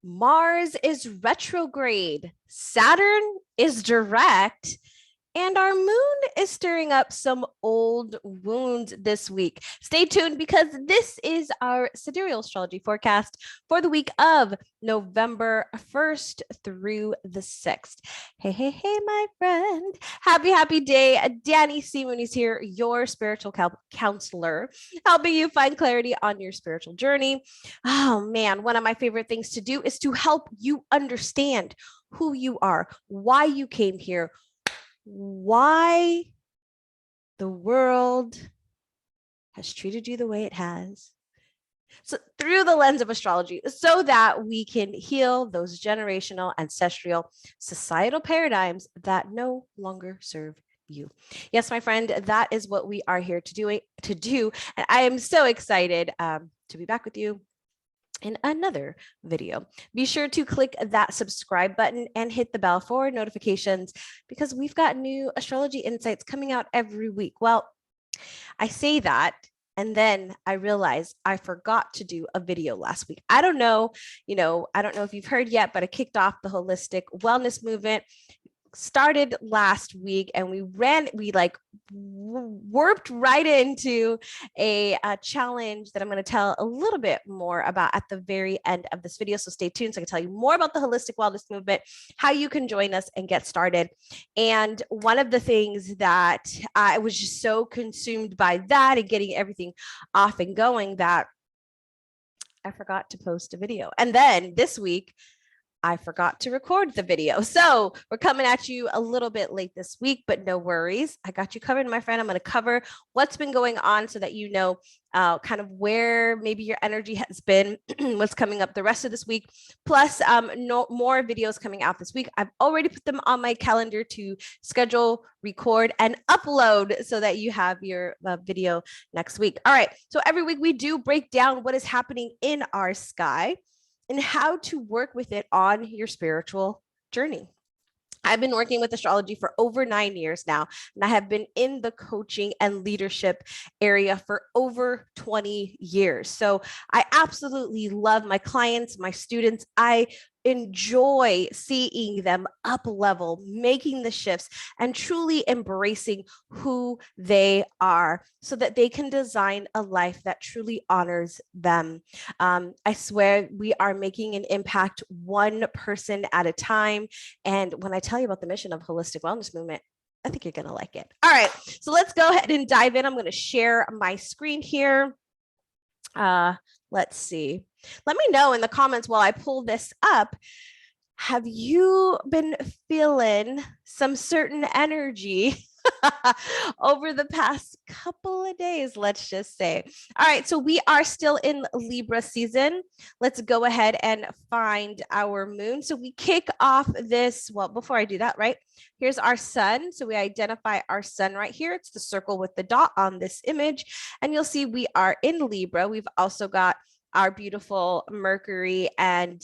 Mars is retrograde, Saturn is direct, and our moon is stirring up some old wounds this week. Stay tuned because this is our Sidereal Astrology forecast for the week of November 1st through the 6th. Hey, hey, hey, my friend. Happy day. Danny C. Mooney's here, your spiritual counselor, helping you find clarity on your spiritual journey. Oh, man, one of my favorite things to do is to help you understand who you are, why you came here, why the world has treated you the way it has. So through the lens of astrology, so that we can heal those generational, ancestral, societal paradigms that no longer serve you. Yes, my friend, that is what we are here to do. And I am so excited to be back with you in another video. Be sure to click that subscribe button and hit the bell for notifications because we've got new astrology insights coming out every week. Well, I say that and then I realized I forgot to do a video last week. I don't know if you've heard yet, but I kicked off the holistic wellness movement, started last week, and we warped right into a challenge that I'm going to tell a little bit more about at the very end of this video. So stay tuned so I can tell you more about the holistic wellness movement, how you can join us and get started. And one of the things that I was just so consumed by that and getting everything off and going that I forgot to post a video. And then this week, I forgot to record the video. So we're coming at you a little bit late this week, but no worries. I got you covered, my friend. I'm going to cover what's been going on so that you know kind of where maybe your energy has been, what's coming up the rest of this week, plus more videos coming out this week. I've already put them on my calendar to schedule, record, and upload so that you have your video next week. All right. So every week we do break down what is happening in our sky and how to work with it on your spiritual journey. I've been working with astrology for over 9 years now, and I have been in the coaching and leadership area for over 20 years. So I absolutely love my clients, my students. I enjoy seeing them up level, making the shifts, and truly embracing who they are so that they can design a life that truly honors them. I swear we are making an impact one person at a time. And when I tell you about the mission of Holistic Wellness Movement, I think you're going to like it. All right, so let's go ahead and dive in. I'm going to share my screen here. Let's see. Let me know in the comments while I pull this up. Have you been feeling some certain energy over the past couple of days, let's just say? All right, so we are still in Libra season. Let's go ahead and find our moon. So we kick off this, well, before I do that, right? Here's our sun. So we identify our sun right here. It's the circle with the dot on this image. And you'll see we are in Libra. We've also got our beautiful Mercury and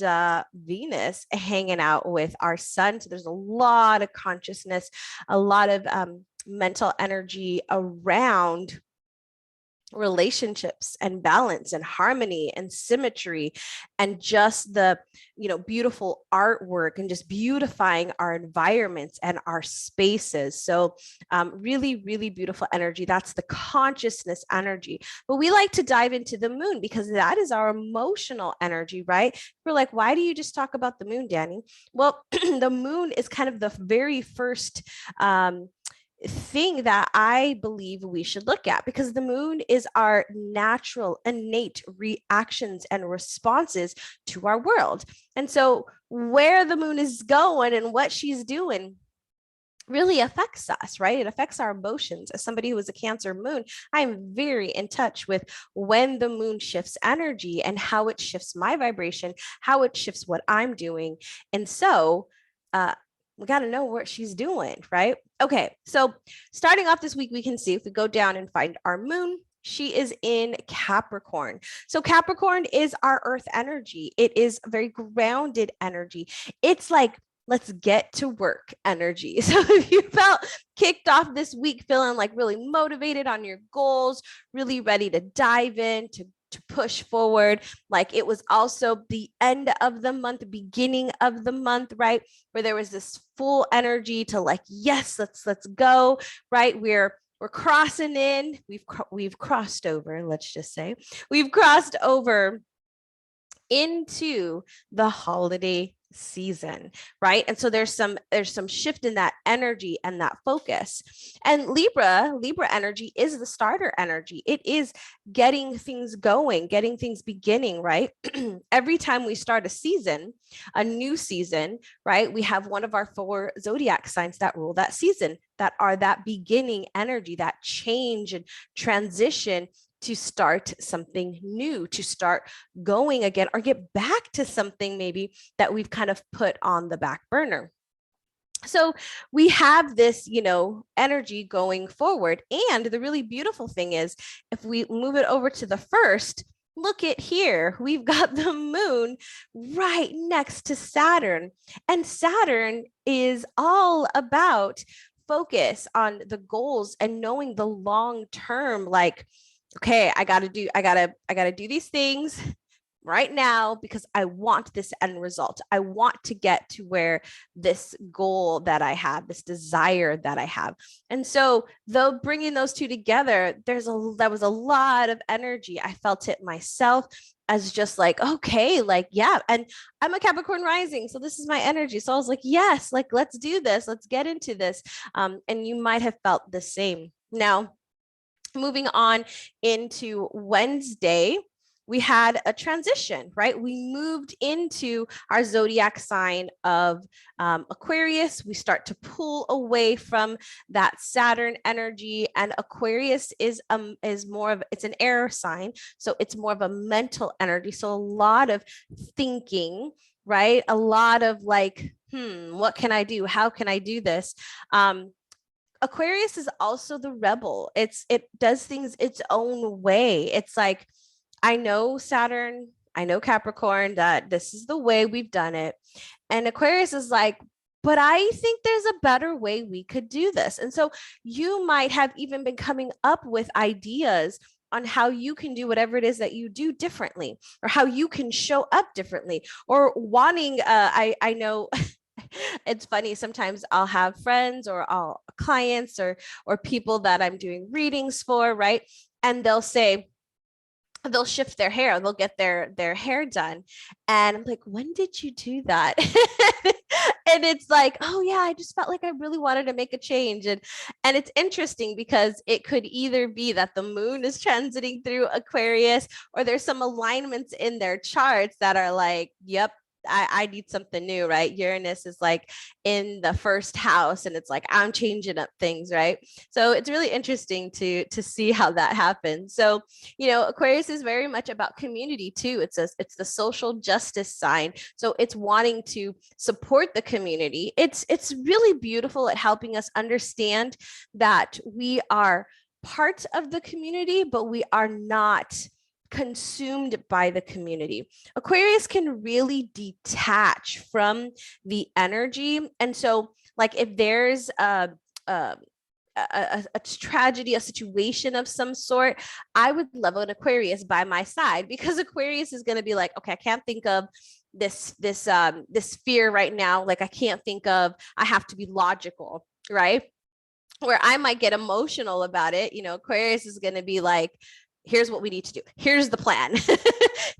Venus hanging out with our sun. So there's a lot of consciousness, a lot of mental energy around relationships and balance and harmony and symmetry and just the beautiful artwork and just beautifying our environments and our spaces. So really beautiful energy. That's the consciousness energy. But we like to dive into the moon because that is our emotional energy, right? We're like, why do you just talk about the moon, Danny? Well, the moon is kind of the very first thing that I believe we should look at because the moon is our natural, innate reactions and responses to our world. And so where the moon is going and what she's doing really affects us, right? It affects our emotions. As somebody who is a Cancer moon, I'm very in touch with when the moon shifts energy and how it shifts my vibration, how it shifts what I'm doing. And so, we got to know what she's doing, right? Okay, so starting off this week, we can see if we go down and find our moon, she is in Capricorn. So Capricorn is our earth energy. It is very grounded energy. It's like, let's get to work energy. So if you felt kicked off this week feeling like really motivated on your goals, really ready to dive in, to to push forward. Like it was also the end of the month, beginning of the month, right? Where there was this full energy to like, yes, let's go, right? We're crossing in. We've crossed over, let's just say. We've crossed over into the holiday season, right? And so there's some shift in that energy and that focus. And Libra energy is the starter energy. It is getting things going, getting things beginning, right? Every time we start a season, a new season, right? We have one of our 4 zodiac signs that rule that season, that are that beginning energy, that change and transition to start something new, to start going again, or get back to something maybe that we've kind of put on the back burner. So we have this, energy going forward. And the really beautiful thing is, if we move it over to the first, look at here, we've got the moon right next to Saturn. And Saturn is all about focus on the goals and knowing the long term, like, okay, I gotta do these things right now because I want this end result. I want to get to where this goal that I have, this desire that I have. And so though bringing those two together, that was a lot of energy. I felt it myself as just like, okay, like, yeah. And I'm a Capricorn rising, so this is my energy. So I was like, yes, like, let's do this. Let's get into this. And you might have felt the same. Now, moving on into Wednesday, we had a transition, right? We moved into our zodiac sign of Aquarius. We start to pull away from that Saturn energy, and Aquarius is more of, it's an air sign, so it's more of a mental energy. So a lot of thinking, right? A lot of like, what can I do? How can I do this? Aquarius is also the rebel. It does things its own way. It's like, I know Saturn, I know Capricorn, that this is the way we've done it. And Aquarius is like, but I think there's a better way we could do this. And so you might have even been coming up with ideas on how you can do whatever it is that you do differently, or how you can show up differently, or wanting, I know it's funny, sometimes I'll have friends or clients or people that I'm doing readings for, right? And they'll say, they'll shift their hair, they'll get their hair done, and I'm like, when did you do that? And it's like, oh yeah, I just felt like I really wanted to make a change. And it's interesting because it could either be that the moon is transiting through Aquarius, or there's some alignments in their charts that are like, yep, I need something new, right? Uranus is like in the first house, and it's like, I'm changing up things, right? So it's really interesting to see how that happens. So, Aquarius is very much about community too. It's the social justice sign. So it's wanting to support the community. It's really beautiful at helping us understand that we are part of the community, but we are not consumed by the community. Aquarius can really detach from the energy. And so, like, if there's a tragedy, a situation of some sort, I would love an Aquarius by my side, because Aquarius is going to be like, okay, I can't think of this fear right now. Like, I can't think of, I have to be logical, right? Where I might get emotional about it, Aquarius is going to be like, here's what we need to do. Here's the plan.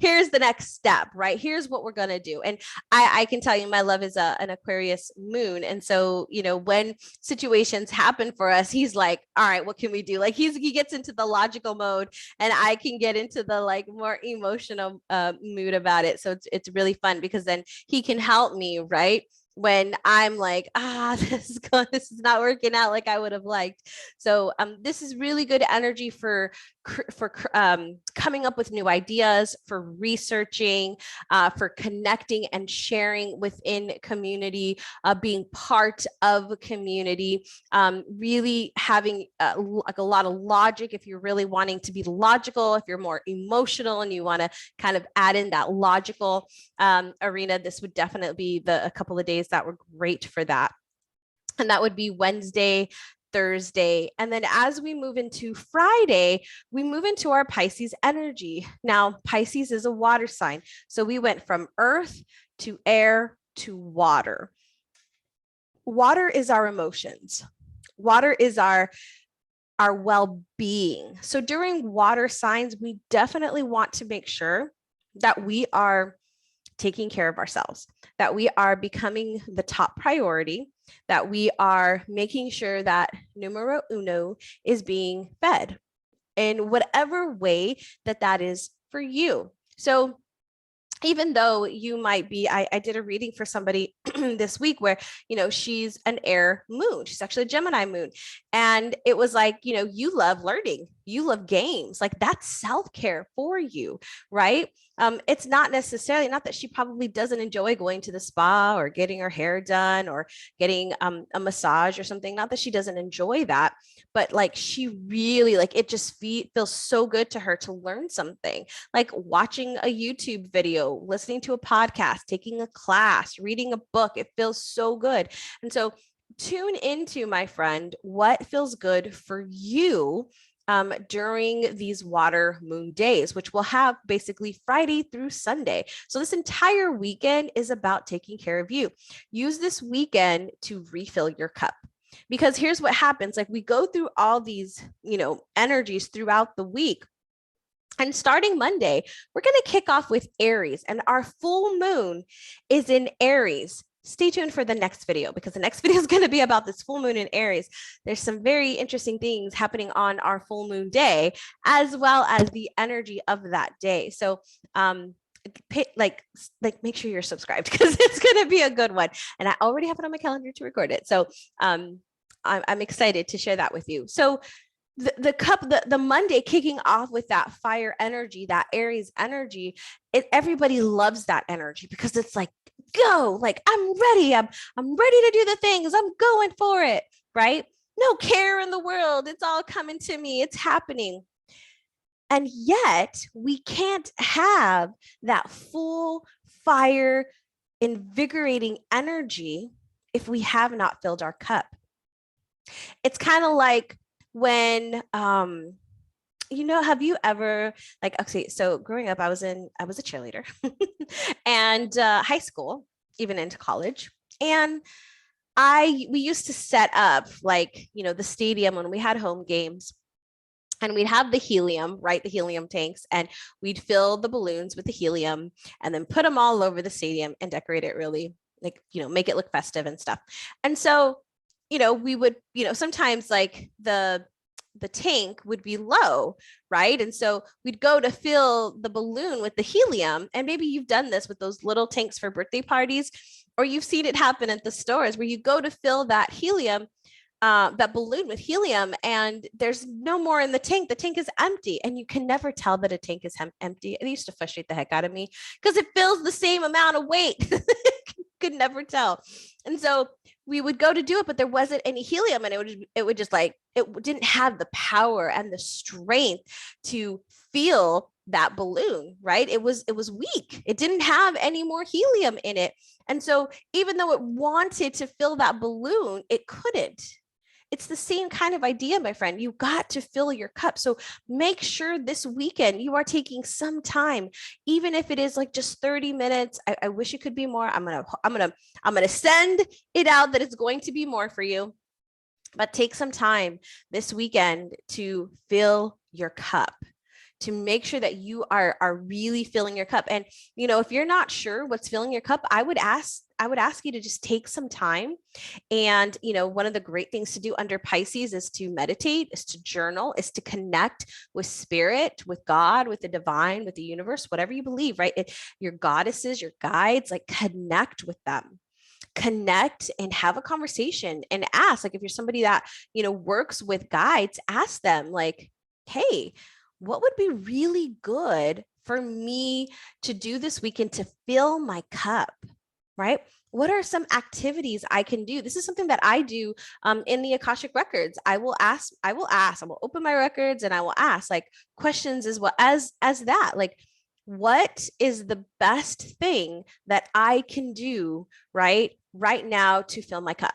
Here's the next step, right? Here's what we're going to do. And I can tell you, my love is an Aquarius moon. And so, when situations happen for us, he's like, all right, what can we do? Like, he gets into the logical mode, and I can get into the like more emotional mood about it. So it's really fun, because then he can help me, right? When I'm like, this is not working out like I would have liked. So this is really good energy for coming up with new ideas, for researching, for connecting and sharing within community, being part of a community, really having like a lot of logic. If you're really wanting to be logical, if you're more emotional and you want to kind of add in that logical arena, this would definitely be a couple of days that were great for that. And that would be Wednesday, Thursday. And then as we move into Friday, we move into our Pisces energy. Now, Pisces is a water sign. So we went from earth to air to water. Water is our emotions. Water is our well-being. So during water signs, we definitely want to make sure that we are taking care of ourselves, that we are becoming the top priority, that we are making sure that numero uno is being fed in whatever way that that is for you. So even though you might be, I did a reading for somebody this week where, she's an air moon. She's actually a Gemini moon. And it was like, you love learning, you love games, like that's self-care for you, right? It's not necessarily, not that she probably doesn't enjoy going to the spa or getting her hair done or getting a massage or something. Not that she doesn't enjoy that, but like she really, like it just feels so good to her to learn something, like watching a YouTube video, listening to a podcast, taking a class, reading a book. It feels so good. And so tune into, my friend, what feels good for you during these water moon days, which we'll have basically Friday through Sunday. So this entire weekend is about taking care of you. Use this weekend to refill your cup. Because here's what happens. Like we go through all these, energies throughout the week. And starting Monday, we're going to kick off with Aries, and our full moon is in Aries. Stay tuned for the next video, because the next video is going to be about this full moon in Aries. There's some very interesting things happening on our full moon day, as well as the energy of that day. So, like make sure you're subscribed, because it's going to be a good one. And I already have it on my calendar to record it. So, I'm excited to share that with you. So the Monday kicking off with that fire energy, that Aries energy, everybody loves that energy, because it's like, go, like I'm ready to do the things, I'm going for it, right? No care in the world, it's all coming to me, it's happening. And yet we can't have that full fire, invigorating energy if we have not filled our cup. It's kind of like when, have you ever, like, okay, so growing up, I was a cheerleader and high school, even into college. And we used to set up like, the stadium when we had home games. And we'd have the helium, right? The helium tanks, and we'd fill the balloons with the helium and then put them all over the stadium and decorate it really, like, make it look festive and stuff. And so, we would, sometimes like the tank would be low, right? And so we'd go to fill the balloon with the helium. And maybe you've done this with those little tanks for birthday parties, or you've seen it happen at the stores where you go to fill that helium, that balloon with helium, and there's no more in the tank. The tank is empty, and you can never tell that a tank is empty. It used to frustrate the heck out of me, because it fills the same amount of weight. Could never tell. And so we would go to do it, but there wasn't any helium, and it would just like, it didn't have the power and the strength to feel that balloon, right? It was weak. It didn't have any more helium in it. And so even though it wanted to fill that balloon, it couldn't. It's the same kind of idea, my friend. You got to fill your cup. So make sure this weekend you are taking some time, even if it is like just 30 minutes. I wish it could be more. I'm gonna send it out that it's going to be more for you. But take some time this weekend to fill your cup, to make sure that you are really filling your cup. And, if you're not sure what's filling your cup, I would ask you to just take some time. And, one of the great things to do under Pisces is to meditate, is to journal, is to connect with spirit, with God, with the divine, with the universe, whatever you believe, right? Your goddesses, your guides, like connect with them. Connect and have a conversation and ask, like, if you're somebody that, works with guides, ask them like, hey, what would be really good for me to do this weekend to fill my cup, right? What are some activities I can do? This is something that I do in the Akashic records. I will open my records and I will ask like questions as well as that, like, what is the best thing that I can do right now to fill my cup?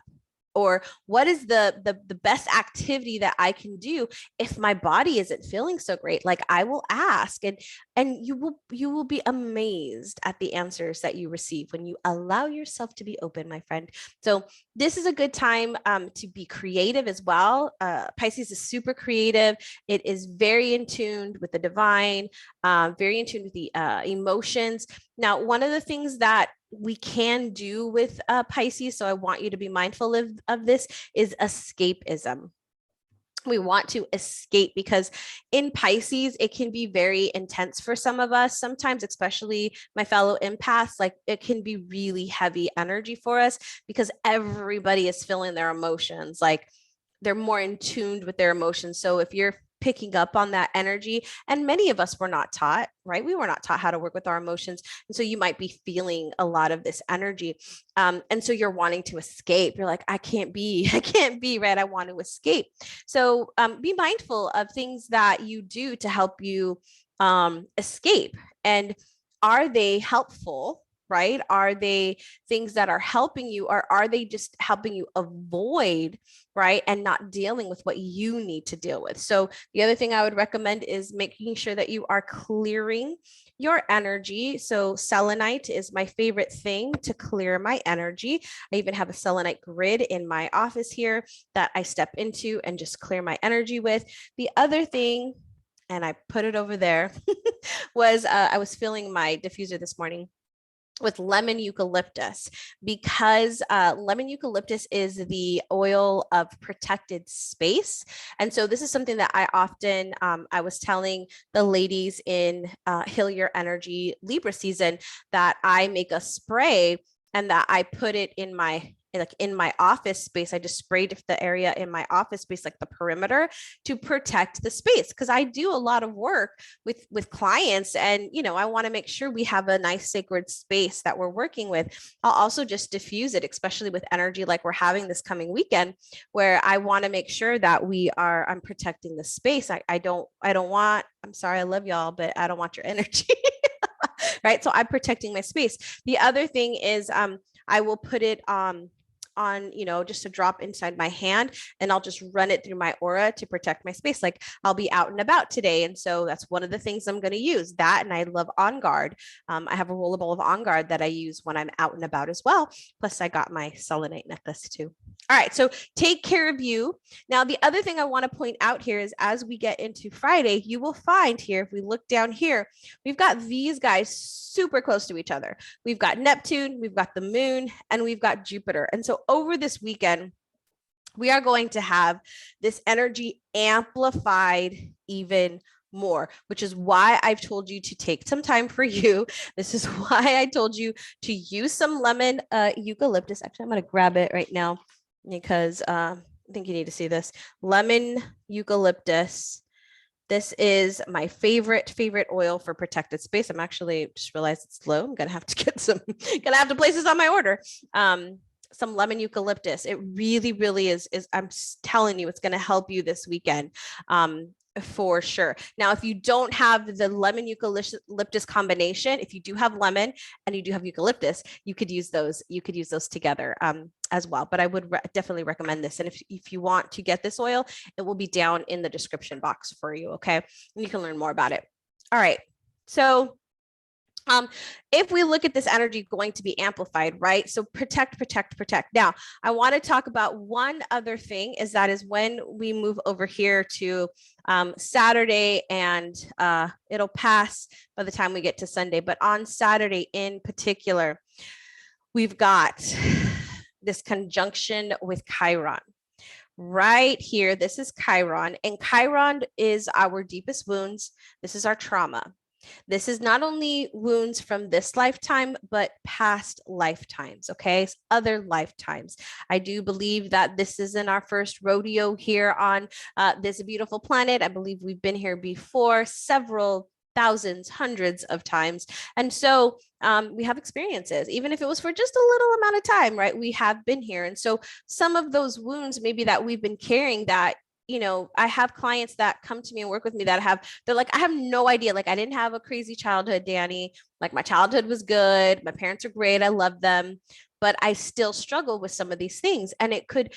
Or what is the best activity that I can do if my body isn't feeling so great? Like I will ask, and you will be amazed at the answers that you receive when you allow yourself to be open, my friend. So this is a good time to be creative as well. Pisces is super creative. It is very in tune with the divine, very in tune with the emotions. Now, one of the things that we can do with Pisces, so I want you to be mindful of this, is escapism. We want to escape because in Pisces, it can be very intense for some of us. Sometimes, especially my fellow empaths, like it can be really heavy energy for us because everybody is feeling their emotions. Like they're more in tune with their emotions. So if you're picking up on that energy, and many of us were not taught, right? We were not taught how to work with our emotions. And so you might be feeling a lot of this energy. And so you're wanting to escape. You're like, I can't be, right? I want to escape. So be mindful of things that you do to help you escape. And are they helpful? Right? Are they things that are helping you, or are they just helping you avoid, right? And not dealing with what you need to deal with. So the other thing I would recommend is making sure that you are clearing your energy. So selenite is my favorite thing to clear my energy. I even have a selenite grid in my office here that I step into and just clear my energy with. The other thing, and I put it over there, was I was filling my diffuser this morning with lemon eucalyptus, because lemon eucalyptus is the oil of protected space. And so this is something that I often, I was telling the ladies in Heal Your Energy Libra season, that I make a spray and that I put it in my office space. I just sprayed the area in my office space, like the perimeter, to protect the space, because I do a lot of work with clients, and I want to make sure we have a nice sacred space that we're working with. I'll also just diffuse it, especially with energy like we're having this coming weekend, where I want to make sure that I'm protecting the space. I don't want, I'm sorry, I love y'all, but I don't want your energy. Right? So I'm protecting my space. The other thing is I will put it on just a drop inside my hand, and I'll just run it through my aura to protect my space. Like I'll be out and about today, and so that's one of the things I'm going to use. That, and I love On Guard. I have a rollable of On Guard that I use when I'm out and about as well. Plus I got my selenite necklace too. All right, so take care of you. Now, the other thing I want to point out here is, as we get into Friday, you will find here, if we look down here, we've got these guys super close to each other. We've got Neptune, we've got the moon, and we've got Jupiter. And so over this weekend, we are going to have this energy amplified even more, which is why I've told you to take some time for you. This is why I told you to use some lemon eucalyptus. Actually, I'm going to grab it right now because I think you need to see this. Lemon eucalyptus. This is my favorite oil for protected space. I'm actually just realized it's low. I'm gonna have to get gonna have to place this on my order. Some lemon eucalyptus. It really, really is I'm telling you, it's gonna help you this weekend. For sure. Now, if you don't have the lemon eucalyptus combination, if you do have lemon and you do have eucalyptus, you could use those. You could use those together as well. But I would definitely recommend this. And if you want to get this oil, it will be down in the description box for you. Okay, and you can learn more about it. All right. So if we look at this energy going to be amplified, right? So protect. Now, I want to talk about one other thing, is when we move over here to Saturday, and it'll pass by the time we get to Sunday, but on Saturday in particular, we've got this conjunction with Chiron. Right here, this is Chiron, and Chiron is our deepest wounds. This is our trauma. This is not only wounds from this lifetime, but past lifetimes, okay? Other lifetimes. I do believe that this isn't our first rodeo here on this beautiful planet. I believe we've been here before several thousands, hundreds of times. And so we have experiences, even if it was for just a little amount of time, right? We have been here. And so some of those wounds maybe that we've been carrying, that I have clients that come to me and work with me that they're like, I have no idea. Like, I didn't have a crazy childhood, Danny. Like, my childhood was good. My parents are great. I love them. but I still struggle with some of these things. And it could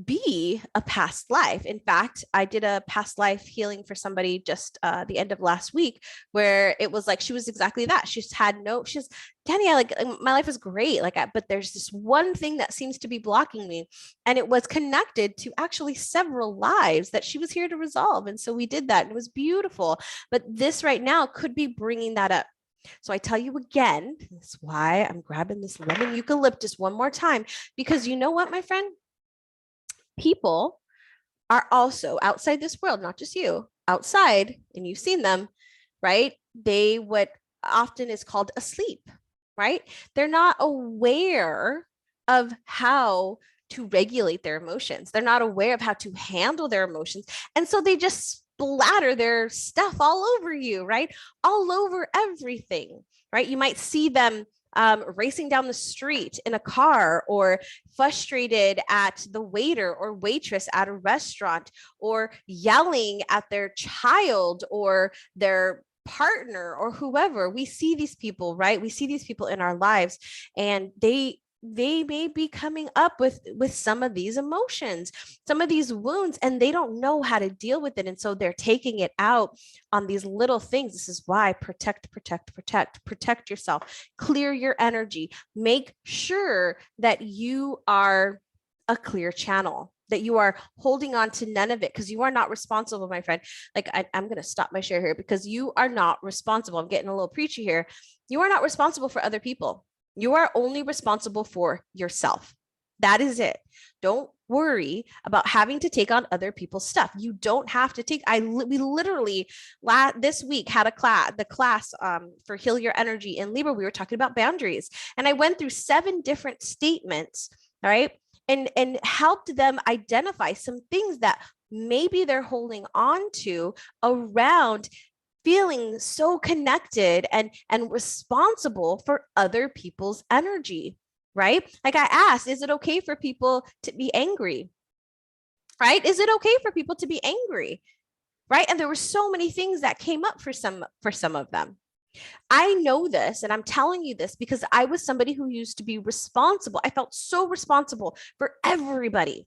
be a past life. In fact, I did a past life healing for somebody just the end of last week, where it was like she was exactly that. She's Danielle, like my life is great, but there's this one thing that seems to be blocking me, and it was connected to actually several lives that she was here to resolve. And so we did that, and it was beautiful. But this right now could be bringing that up. So I tell you again, that's why I'm grabbing this lemon eucalyptus one more time, because you know what, my friend? People are also outside this world, not just you, outside, and you've seen them, right? They what often is called asleep, right? They're not aware of how to regulate their emotions. They're not aware of how to handle their emotions. And so they just splatter their stuff all over you, right? All over everything, right? You might see them racing down the street in a car, or frustrated at the waiter or waitress at a restaurant, or yelling at their child or their partner or whoever. We see these people, right? We see these people in our lives, and they may be coming up with some of these emotions, some of these wounds, and they don't know how to deal with it. And so they're taking it out on these little things. This is why protect yourself, clear your energy, make sure that you are a clear channel, that you are holding on to none of it, because you are not responsible, my friend. I'm going to stop my share here, because you are not responsible. I'm getting a little preachy here. You are not responsible for other people. You are only responsible for yourself. That is it. Don't worry about having to take on other people's stuff. You don't have to take. We literally this week had the class for Heal Your Energy in Libra. We were talking about boundaries, and I went through 7 different statements, right, and helped them identify some things that maybe they're holding on to around feeling so connected and responsible for other people's energy, right? Like I asked, is it okay for people to be angry? Right? Is it okay for people to be angry? Right? And there were so many things that came up for some of them. I know this, and I'm telling you this because I was somebody who used to be responsible. I felt so responsible for everybody's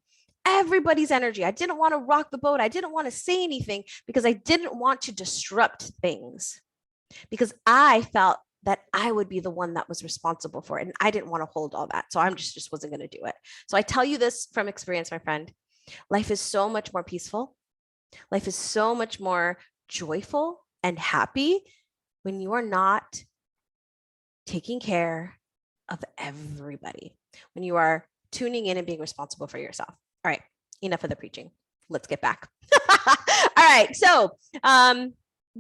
energy. I didn't want to rock the boat. I didn't want to say anything because I didn't want to disrupt things, because I felt that I would be the one that was responsible for it. And I didn't want to hold all that. So I'm just wasn't going to do it. So I tell you this from experience, my friend. Life is so much more peaceful. Life is so much more joyful and happy when you are not taking care of everybody, when you are tuning in and being responsible for yourself. All right, enough of the preaching. Let's get back. All right, so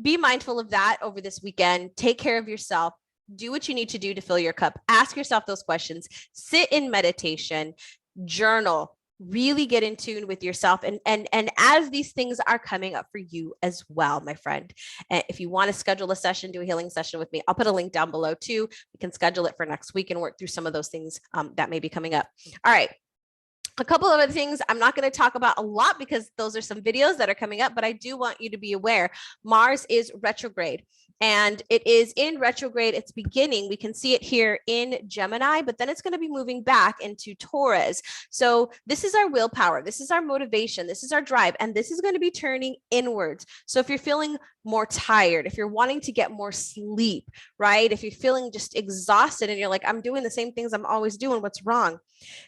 be mindful of that over this weekend. Take care of yourself. Do what you need to do to fill your cup. Ask yourself those questions. Sit in meditation, journal, really get in tune with yourself. And as these things are coming up for you as well, my friend, if you want to schedule a session, do a healing session with me, I'll put a link down below too. We can schedule it for next week and work through some of those things that may be coming up. All right. A couple of other things I'm not going to talk about a lot because those are some videos that are coming up, but I do want you to be aware. Mars is retrograde, and it is in retrograde. It's beginning. We can see it here in Gemini, but then it's going to be moving back into Taurus. So this is our willpower. This is our motivation. This is our drive, and this is going to be turning inwards. So if you're feeling more tired, if you're wanting to get more sleep, right? If you're feeling just exhausted and you're like, I'm doing the same things I'm always doing, what's wrong?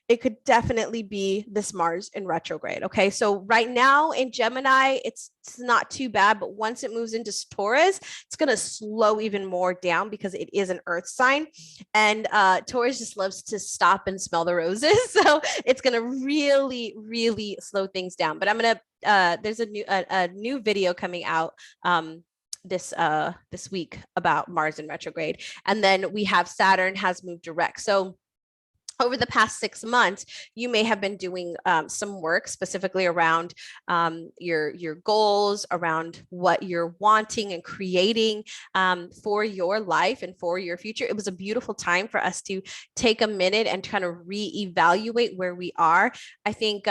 It could definitely be this Mars in retrograde. Okay. So right now in Gemini, it's not too bad, but once it moves into Taurus, it's going to slow even more down because it is an earth sign, and Taurus just loves to stop and smell the roses. So it's going to really, really slow things down. But I'm going to, there's a new video coming out this week about Mars in retrograde. And then we have Saturn has moved direct. So over the past 6 months, you may have been doing some work specifically around your goals, around what you're wanting and creating for your life and for your future. It was a beautiful time for us to take a minute and kind of reevaluate where we are. I think,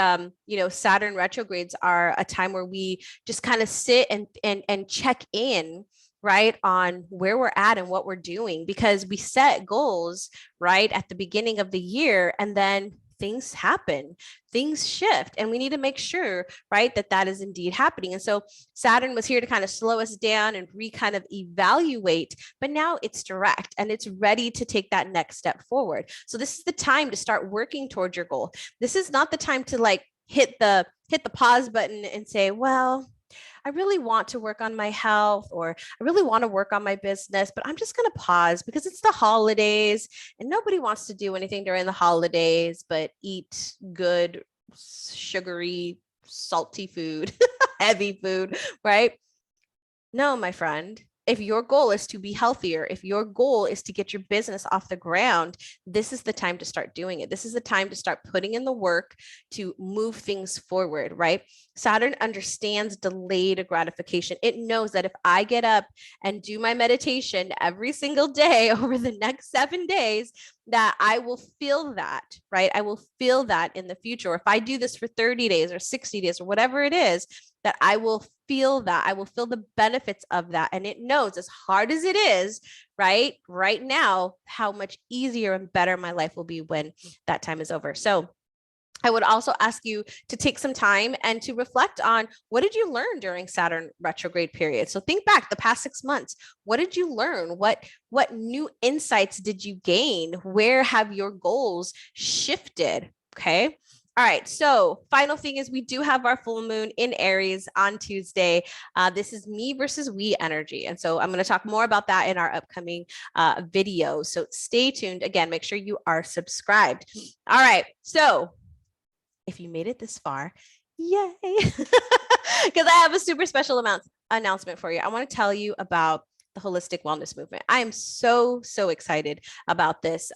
Saturn retrogrades are a time where we just kind of sit and check in right, on where we're at and what we're doing, because we set goals, right, at the beginning of the year, and then things happen, things shift, and we need to make sure, right, that that is indeed happening. And so Saturn was here to kind of slow us down and kind of evaluate, but now it's direct and it's ready to take that next step forward. So this is the time to start working towards your goal. This is not the time to like hit the pause button and say, well, I really want to work on my health, or I really want to work on my business, but I'm just going to pause because it's the holidays and nobody wants to do anything during the holidays but eat good, sugary, salty food, heavy food, right? No, my friend. If your goal is to be healthier, if your goal is to get your business off the ground, this is the time to start doing it. This is the time to start putting in the work to move things forward, right? Saturn understands delayed gratification. It knows that if I get up and do my meditation every single day over the next 7 days, that I will feel that, right? I will feel that in the future. Or if I do this for 30 days or 60 days or whatever it is, that I will feel that. I will feel the benefits of that. And it knows, as hard as it is, right now, how much easier and better my life will be when that time is over. So I would also ask you to take some time and to reflect on, what did you learn during Saturn retrograde period? So think back the past 6 months. What did you learn? What new insights did you gain? Where have your goals shifted? Okay. All right. So final thing is, we do have our full moon in Aries on Tuesday. This is me versus we energy. And so I'm going to talk more about that in our upcoming video. So stay tuned. Again, make sure you are subscribed. All right. So if you made it this far, yay. Because I have a super special announcement for you. I want to tell you about the holistic wellness movement. I am so excited about this.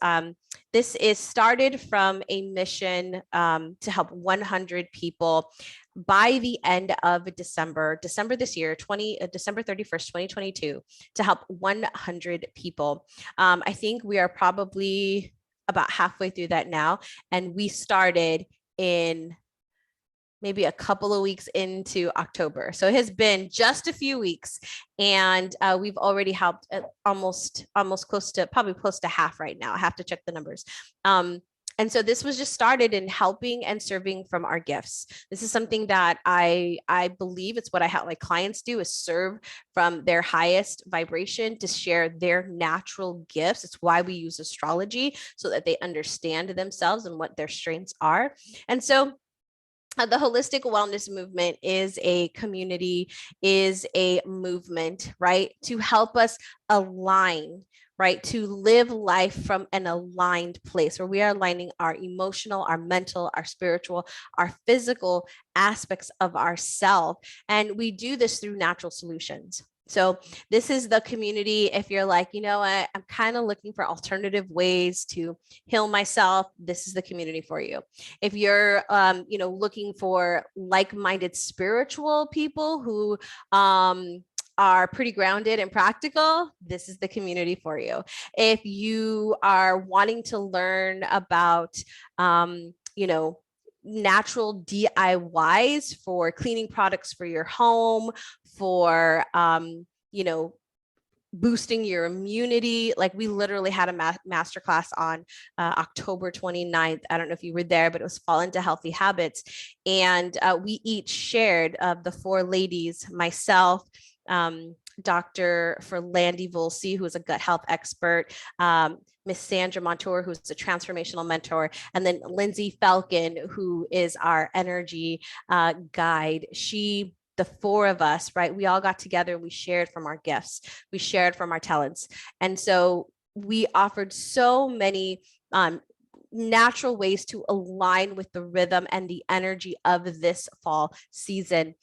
This is started from a mission to help 100 people by the end of December this year, December 31st, 2022, to help 100 people. I think we are probably about halfway through that now. And we started in maybe a couple of weeks into October. So it has been just a few weeks, and we've already helped almost close to half right now. I have to check the numbers. And so this was just started in helping and serving from our gifts. This is something that I believe it's what I help my clients do, is serve from their highest vibration, to share their natural gifts. It's why we use astrology, so that they understand themselves and what their strengths are. And so the holistic wellness movement is a community, is a movement, right, to help us align, right, to live life from an aligned place, where we are aligning our emotional, our mental, our spiritual, our physical aspects of ourself. And we do this through natural solutions. So this is the community. If you're like, you know what, I'm kind of looking for alternative ways to heal myself, this is the community for you. If you're, looking for like-minded spiritual people who are pretty grounded and practical, this is the community for you. If you are wanting to learn about, natural DIYs for cleaning products for your home, for, boosting your immunity. Like, we literally had a masterclass on October 29th. I don't know if you were there, but it was Fall into Healthy Habits. And we each shared, the 4 ladies, myself, Dr. Ferlandi Volsi, who is a gut health expert, Miss Sandra Montour, who's a transformational mentor, and then Lindsay Falcon, who is our energy guide. The 4 of us, right, we all got together and we shared from our gifts, we shared from our talents. And so we offered so many natural ways to align with the rhythm and the energy of this fall season.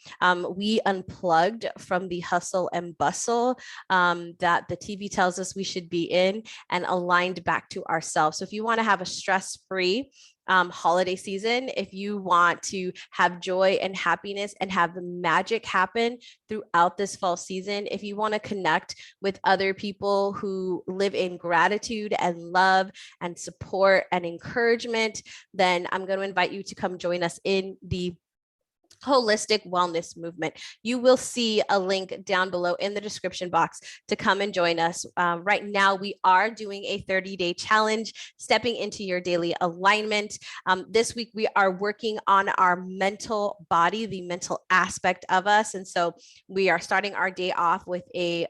We unplugged from the hustle and bustle that the TV tells us we should be in, and aligned back to ourselves. So if you want to have a stress-free holiday season, if you want to have joy and happiness and have the magic happen throughout this fall season, if you want to connect with other people who live in gratitude and love and support and encouragement, then I'm going to invite you to come join us in the Holistic Wellness Movement. You will see a link down below in the description box to come and join us. Right now, we are doing a 30-day challenge, stepping into your daily alignment. This week, we are working on our mental body, the mental aspect of us. And so we are starting our day off with a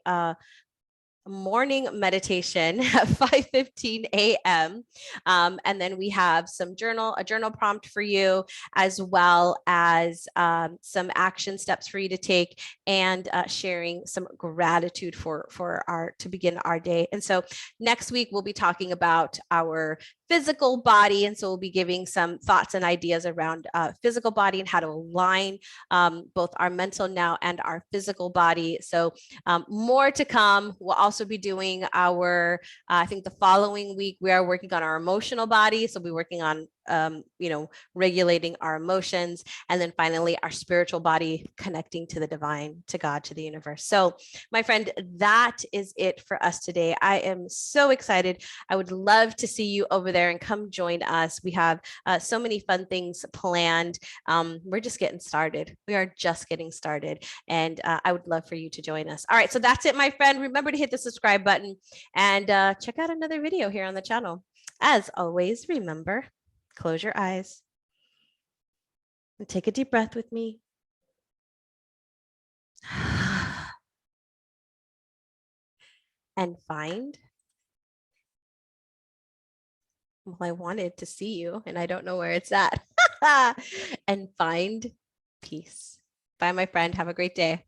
morning meditation at 5:15 a.m. And then we have a journal prompt for you, as well as some action steps for you to take, and sharing some gratitude to begin our day. And so next week we'll be talking about our physical body. And so we'll be giving some thoughts and ideas around physical body and how to align both our mental now and our physical body. So more to come. We'll also be doing I think the following week, we are working on our emotional body. So we'll be working on, regulating our emotions. And then finally, our spiritual body, connecting to the divine, to God, to the universe. So my friend, that is it for us today. I am so excited. I would love to see you over there and come join us. We have so many fun things planned. We're just getting started. We are just getting started. And I would love for you to join us. All right. So that's it, my friend. Remember to hit the subscribe button and check out another video here on the channel. As always, remember, close your eyes and take a deep breath with me. And find, well, I wanted to see you and I don't know where it's at. And find peace. Bye, my friend. Have a great day.